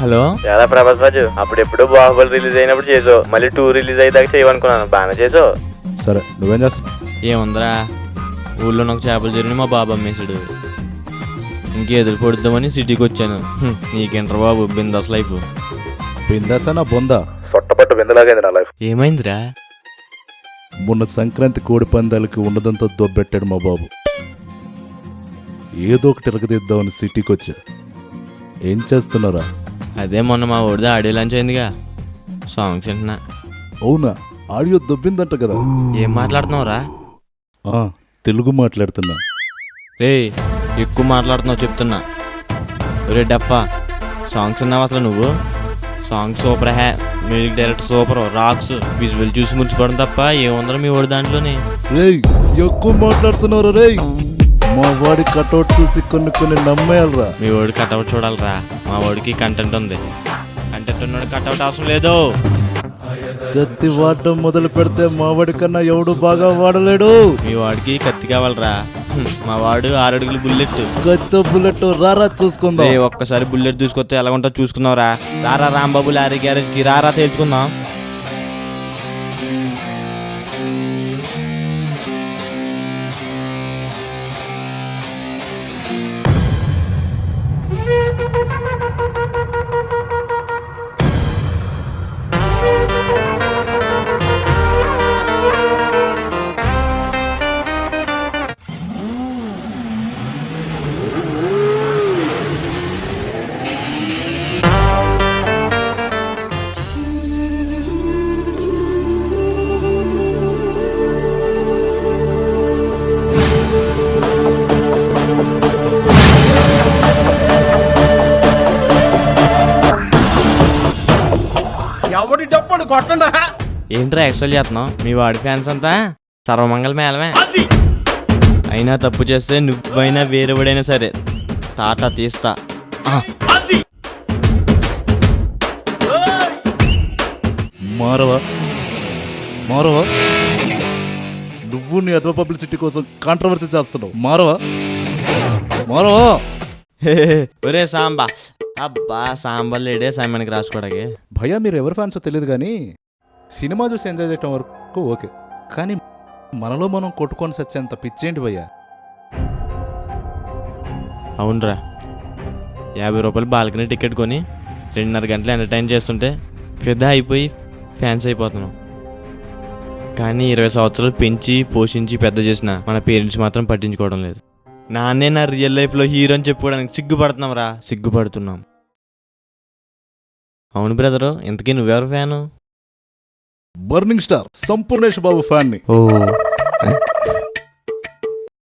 Hello. చాలా ప్రభాస్ రాజు, అప్పుడెప్పుడు Baahubali release అయినప్పుడు చేసావు, మళ్ళీ 2 రిలీజ్ అయ్యేదాకా చేయమనుకున్నాను. బాగానే చేసావు. సరే నువ్వేం చేస్తావు? ఏముందరా, ఊళ్ళో నాకు చేపలు జరిగిన మా బాబు అమ్మేశాడు. ఇంకెదురు పొడుద్దామని సిటీకి వచ్చాను. నీకేంట్రా బాబు బిందాస్ లైఫ్. బిందాసా బొందా? సొట్టపట్టు విందలాగైంది నా లైఫ్. ఏమైందిరా? మొన్న సంక్రాంతి కోడి పందాలకి ఉన్నదంతా దొబ్బెట్టాడు మా బాబు. ఏదో ఒకటి ఇరగదిద్దామని సిటీకి వచ్చా. ఏం చేస్తున్నారా? అదే మొన్న మా ఊడిదా ఆడియో లాంచ్ అయిందిగా, సాంగ్స్ వింటున్నా. అవునా? ఆడియో దొబ్బిందంట కదా. ఏం మాట్లాడుతున్నావురా? తెలుగు మాట్లాడుతున్నా. రే ఎక్కువ మాట్లాడుతున్నావు చెప్తున్నా. రే డఫా, సాంగ్స్ విన్నావు అసలు నువ్వు? Songs super, music director super, rocks, visual చూసి మురిచిపోవడం తప్ప ఏముందరో మీ వాడి దాంట్లోని. రేయ్ ఎక్కువ మాట్లాడుతున్నారు రేయ్. మా వాడి కట్అవుట్ చూసి కొన్ని నమ్మేయాలరా. మీ వాడి కట్అవుట్ చూడాలరా. మా వాడికి కంటెంట్ ఉంది. కంటెంట్ ఉన్నాడు, కట్అవుట్ అవసరం లేదు. కత్తి వాడటం మొదలు పెడితే మా వాడి కన్నా ఎవడు బాగా వాడలేడు. మీ వాడికి కత్తి కావాలరా. మా వాడు 6 అడుగులు బుల్లెట్. కత్తి బుల్లెట్ రారా చూసుకుందాం. ఒక్కసారి బుల్లెట్ తీసుకొస్తే ఎలా ఉంటుందో చూసుకుందాం. రారా రాంబాబు లారీ గ్యారేజ్ కి రారా, తేల్చుకుందాం. ఏంట్రా ఎక్స్ట్రా చేస్తున్నావు? మీ వాడి ఫ్యాన్స్ అంతా సర్వమంగళ మేళమే. అయినా తప్పు చేస్తే నువ్వైనా వేరేవాడైనా సరే తాట తీస్తా. మారవా మారవా, నువ్వు నీ అదవ పబ్లిసిటీ కోసం కాంట్రవర్సీ చేస్తున్నావు. మారవా మారవా. ఒరే సాంబా, అబ్బా సాంబా లేడే సైమన్కి రాసుకోవడానికి. భయ్యా మీరు ఎవరి ఫ్యాన్సో తెలియదు కానీ సినిమా చూసి ఎంజాయ్ చేయటం వరకు ఓకే, కానీ మనలో మనం కొట్టుకొని సచ్చేంత పిచ్చేంటి భయ్యా? అవునరా, 50 రూపాయలు బాల్కనీ టికెట్ కొని 2.5 గంటలు ఎంటర్టైన్ చేస్తుంటే ఫిదా అయిపోయి ఫ్యాన్స్ అయిపోతున్నాం. కానీ 20 సంవత్సరాలు పెంచి పోషించి పెద్ద చేసిన మన పేరెంట్స్ మాత్రం పట్టించుకోవడం లేదు. నాన్నే నా రియల్ లైఫ్లో హీరో అని చెప్పుకోవడానికి సిగ్గుపడుతున్నాం. అవును బ్రదరు, ఇంతకీ నువ్వెవరు fan? Burning star Sampoornesh Babu ఫ్యాన్ని. ఓ